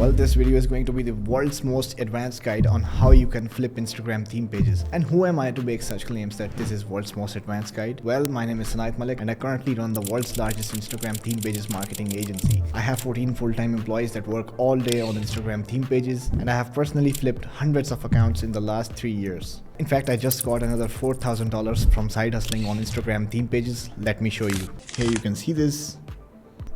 Well, this video is going to be the world's most advanced guide on how you can flip Instagram theme pages. And who am I to make such claims that this is world's most advanced guide? Well, my name is Sanayat Malik and I currently run the world's largest Instagram theme pages marketing agency. I have 14 full-time employees that work all day on Instagram theme pages, and I have personally flipped hundreds of accounts in the last 3 years. In fact, I just got another $4,000 from side hustling on Instagram theme pages. Let me show you. Here you can see this.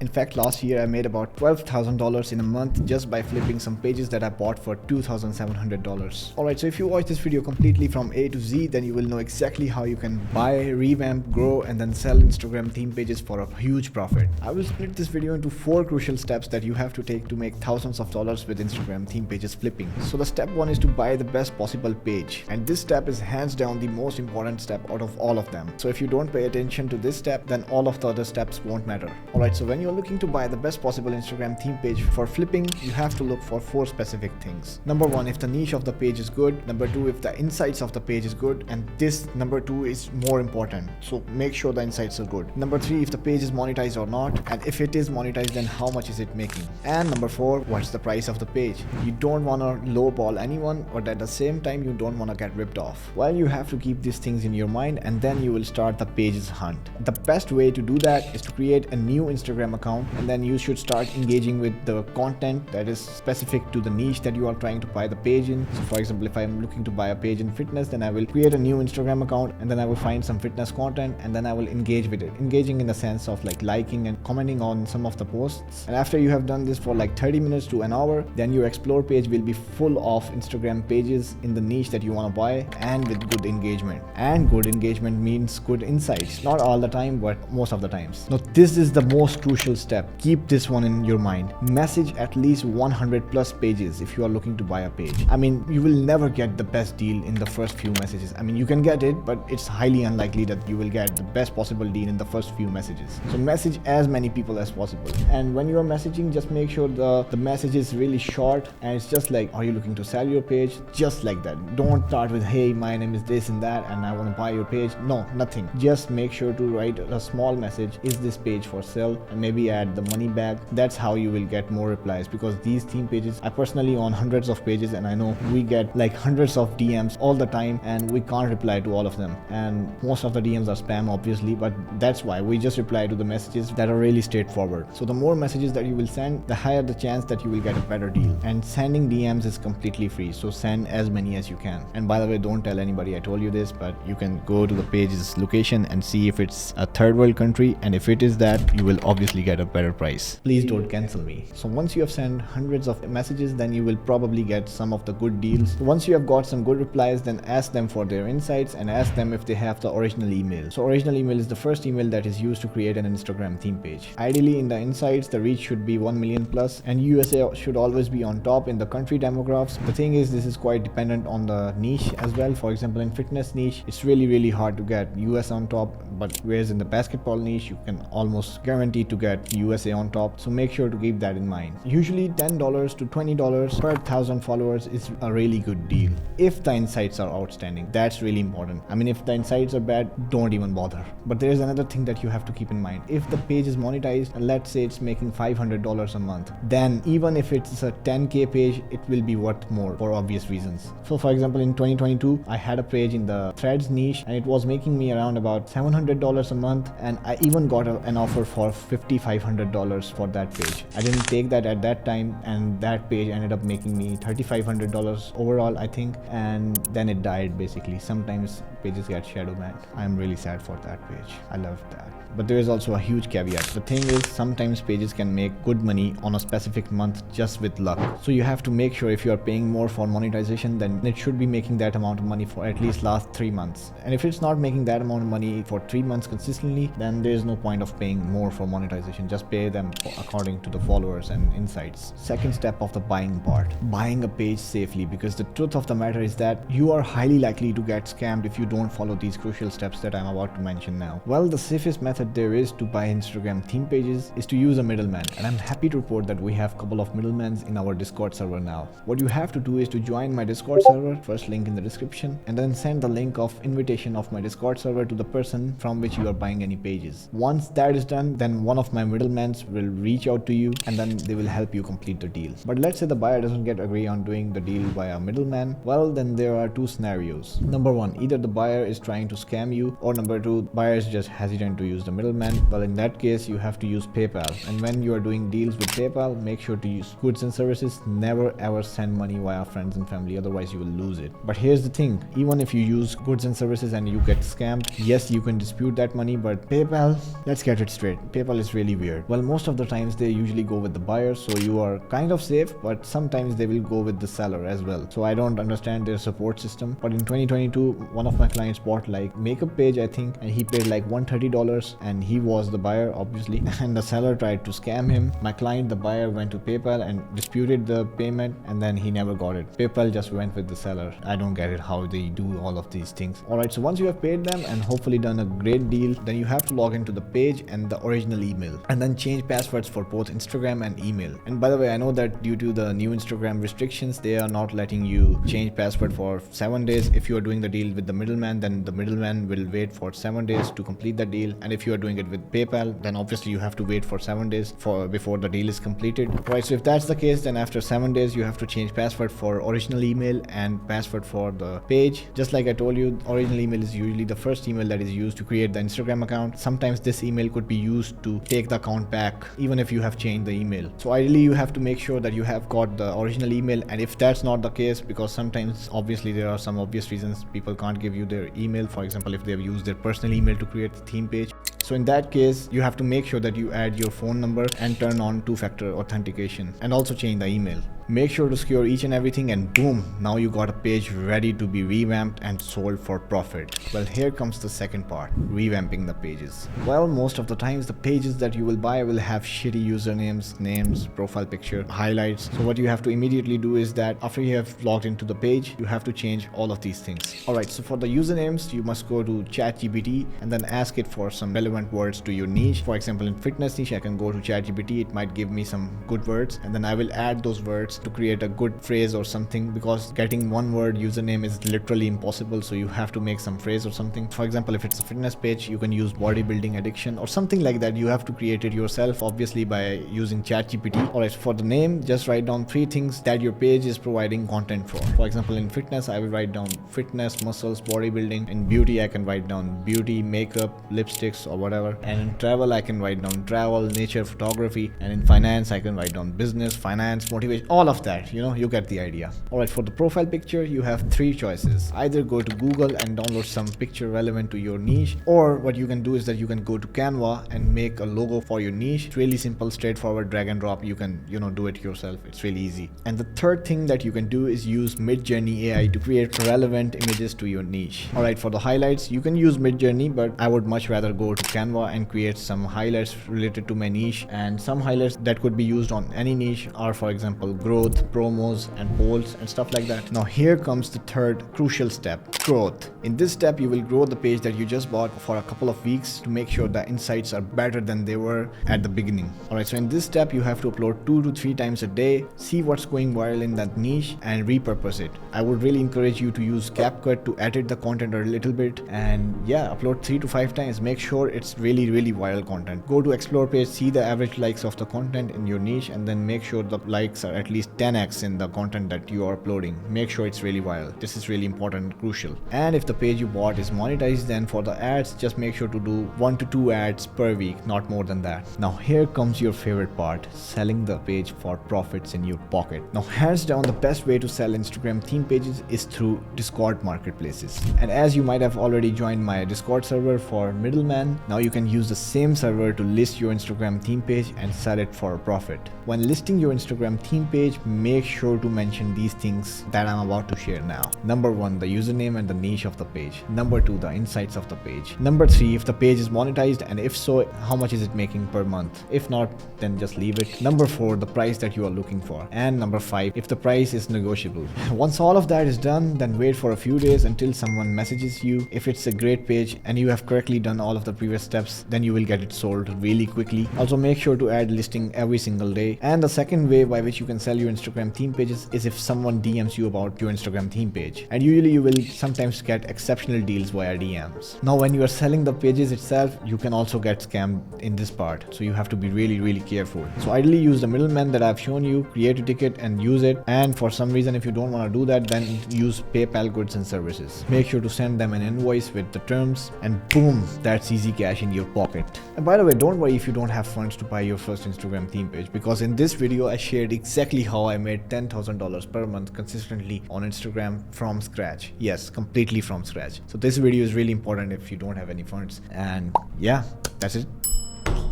In fact, last year I made about $12,000 in a month just by flipping some pages that I bought for $2,700. Alright, so if you watch this video completely from A to Z, then you will know exactly how you can buy, revamp, grow, and then sell Instagram theme pages for a huge profit. I will split this video into 4 crucial steps that you have to take to make thousands of dollars with Instagram theme pages flipping. So the step 1 is to buy the best possible page. And this step is hands down the most important step out of all of them. So if you don't pay attention to this step, then all of the other steps won't matter. Alright, so when you're looking to buy the best possible Instagram theme page for flipping, you have to look for 4 specific things. Number 1, if the niche of the page is good. Number 2, if the insights of the page is good. And this number 2 is more important. So make sure the insights are good. Number 3, if the page is monetized or not. And if it is monetized, then how much is it making? And number 4, what's the price of the page? You don't want to lowball anyone, but at the same time, you don't want to get ripped off. Well, you have to keep these things in your mind, and then you will start the pages hunt. The best way to do that is to create a new Instagram account, and then you should start engaging with the content that is specific to the niche that you are trying to buy the page in. So for example, if I'm looking to buy a page in fitness, then I will create a new Instagram account, and then I will find some fitness content, and then I will engage with it. Engaging in the sense of like liking and commenting on some of the posts. And after you have done this for like 30 minutes to an hour, then your explore page will be full of Instagram pages in the niche that you want to buy, and with good engagement. And good engagement means good insights. Not all the time, but most of the times. Now this is the most crucial step. Keep this one in your mind. Message at least 100 plus pages if you are looking to buy a page. I mean, you will never get the best deal in the first few messages. I mean, you can get it, but it's highly unlikely that you will get the best possible deal in the first few messages. So message as many people as possible. And when you are messaging, just make sure the message is really short, and it's just like, are you looking to sell your page? Just like that. Don't start with, hey, my name is this and that and I want to buy your page. No, nothing. Just make sure to write a small message. Is this page for sale? And maybe add the money back. That's how you will get more replies, because these theme pages, I personally own hundreds of pages, and I know we get like hundreds of DMs all the time, and we can't reply to all of them, and most of the DMs are spam obviously, but that's why we just reply to the messages that are really straightforward. So the more messages that you will send, the higher the chance that you will get a better deal. And sending DMs is completely free, so send as many as you can. And by the way, don't tell anybody I told you this, but you can go to the page's location and see if it's a third world country, and if it is that, you will obviously get a better price. Please don't cancel me. So once you have sent hundreds of messages, then you will probably get some of the good deals. Once you have got some good replies, then ask them for their insights and ask them if they have the original email. So original email is the first email that is used to create an Instagram theme page. Ideally in the insights, the reach should be 1 million plus, and USA should always be on top in the country demographics. The thing is, this is quite dependent on the niche as well. For example, in fitness niche, it's really hard to get US on top, but whereas in the basketball niche, you can almost guarantee to get USA on top. So make sure to keep that in mind. Usually $10 to $20 per 1,000 followers is a really good deal if the insights are outstanding. That's really important. I mean, if the insights are bad, don't even bother. But there's another thing that you have to keep in mind. If the page is monetized, and let's say it's making $500 a month, then even if it's a 10k page, it will be worth more for obvious reasons. So for example, in 2022, I had a page in the threads niche, and it was making me around about $700 a month, and I even got an offer for $5,500 for that page. I didn't take that at that time, and that page ended up making me $3,500 overall, I think, and then it died basically. Sometimes pages get shadow banned. I'm really sad for that page. I loved that. But there is also a huge caveat. The thing is, sometimes pages can make good money on a specific month just with luck. So you have to make sure if you are paying more for monetization, then it should be making that amount of money for at least last 3 months. And if it's not making that amount of money for 3 months consistently, then there is no point of paying more for monetization. Just pay them according to the followers and insights. Second step of the buying part, buying a page safely, because the truth of the matter is that you are highly likely to get scammed if you don't follow these crucial steps that I'm about to mention now. Well, the safest method there is to buy Instagram theme pages is to use a middleman, and I'm happy to report that we have a couple of middlemen in our Discord server now. What you have to do is to join my Discord server, first link in the description, and then send the link of invitation of my Discord server to the person from which you are buying any pages. Once that is done, then one of my my middlemen will reach out to you and then they will help you complete the deal. But let's say the buyer doesn't get agree on doing the deal via middleman. Well, then there are two scenarios. Number one, either the buyer is trying to scam you, or number two, buyer is just hesitant to use the middleman. Well, in that case, you have to use PayPal. And when you are doing deals with PayPal, make sure to use goods and services. Never ever send money via friends and family, otherwise you will lose it. But here's the thing, even if you use goods and services and you get scammed, yes, you can dispute that money, but PayPal, let's get it straight, PayPal is really weird. Well, most of the times they usually go with the buyer, so you are kind of safe, but sometimes they will go with the seller as well. So I don't understand their support system. But in 2022, one of my clients bought like makeup page, I think, and he paid like $130 and he was the buyer obviously, and the seller tried to scam him. My client, the buyer, went to PayPal and disputed the payment, and then he never got it. PayPal just went with the seller. I don't get it how they do all of these things. Alright, so once you have paid them and hopefully done a great deal, then you have to log into the page and the original email, and then change passwords for both Instagram and email. And by the way, I know that due to the new Instagram restrictions, they are not letting you change password for 7 days. If you are doing the deal with the middleman, then the middleman will wait for 7 days to complete the deal. And if you are doing it with PayPal, then obviously you have to wait for 7 days before the deal is completed. Right, so if that's the case, then after 7 days you have to change password for original email and password for the page. Just like I told you, original email is usually the first email that is used to create the Instagram account. Sometimes this email could be used to take the account back even if you have changed the email. So ideally you have to make sure that you have got the original email, and if that's not the case, because sometimes obviously there are some obvious reasons people can't give you their email, for example if they have used their personal email to create the theme page. So in that case, you have to make sure that you add your phone number and turn on two-factor authentication, and also change the email. Make sure to secure each and everything, and boom, now you got a page ready to be revamped and sold for profit. Well, here comes the second part, revamping the pages. Well, most of the times the pages that you will buy will have shitty usernames, names, profile picture, highlights. So what you have to immediately do is that after you have logged into the page, you have to change all of these things. Alright, so for the usernames, you must go to ChatGPT and then ask it for some relevant words to your niche. For example, in fitness niche, I can go to ChatGPT, it might give me some good words, and then I will add those words to create a good phrase or something, because getting one word username is literally impossible, so you have to make some phrase or something. For example, if it's a fitness page, you can use bodybuilding addiction or something like that. You have to create it yourself, obviously by using ChatGPT. Alright, for the name, just write down 3 things that your page is providing content for. For example, in fitness, I will write down fitness, muscles, bodybuilding. In beauty, I can write down beauty, makeup, lipsticks or whatever. And in travel, I can write down travel, nature, photography. And in finance, I can write down business, finance, motivation, all of that. You get the idea. Alright, for the profile picture, you have 3 choices. Either go to Google and download some picture relevant to your niche, or what you can do is that you can go to Canva and make a logo for your niche. It's really simple, straightforward, drag and drop. You can do it yourself. It's really easy. And the third thing that you can do is use Midjourney AI to create relevant images to your niche. Alright, for the highlights, you can use Midjourney, but I would much rather go to Canva and create some highlights related to my niche. And some highlights that could be used on any niche are, for example, growth, promos and polls and stuff like that. Now here comes the third crucial step, growth. In this step, you will grow the page that you just bought for a couple of weeks to make sure the insights are better than they were at the beginning. Alright, so in this step, you have to upload 2 to 3 times a day, see what's going viral in that niche and repurpose it. I would really encourage you to use CapCut to edit the content a little bit, and yeah, upload 3 to 5 times. Make sure it's really viral content. Go to explore page, see the average likes of the content in your niche, and then make sure the likes are at least 10x in the content that you are uploading. Make sure it's really viral. This is really important and crucial. And if the page you bought is monetized, then for the ads, just make sure to do 1 to 2 ads per week, not more than that. Now here comes your favorite part, selling the page for profits in your pocket. Now hands down, the best way to sell Instagram theme pages is through Discord marketplaces. And as you might have already joined my Discord server for middleman, now you can use the same server to list your Instagram theme page and sell it for a profit. When listing your Instagram theme page, make sure to mention these things that I'm about to share now. Number 1, the username and the niche of the page. Number 2, the insights of the page. Number 3, if the page is monetized, and if so, how much is it making per month? If not, then just leave it. Number 4, the price that you are looking for. And number 5, if the price is negotiable. Once all of that is done, then wait for a few days until someone messages you. If it's a great page and you have correctly done all of the previous steps, then you will get it sold really quickly. Also make sure to add listing every single day. And the second way by which you can sell your Instagram theme pages is if someone DMs you about your Instagram theme page, and usually you will sometimes get exceptional deals via DMs. Now when you are selling the pages itself, you can also get scammed in this part, so you have to be really careful. So ideally use the middleman that I've shown you, create a ticket and use it. And for some reason if you don't want to do that, then use PayPal goods and services. Make sure to send them an invoice with the terms, and boom, that's easy cash in your pocket. And by the way, don't worry if you don't have funds to buy your first Instagram theme page, because in this video I shared exactly how I made $10,000 per month consistently on Instagram from scratch. Yes, completely from scratch. So this video is really important if you don't have any funds. And yeah, that's it.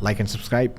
Like and subscribe.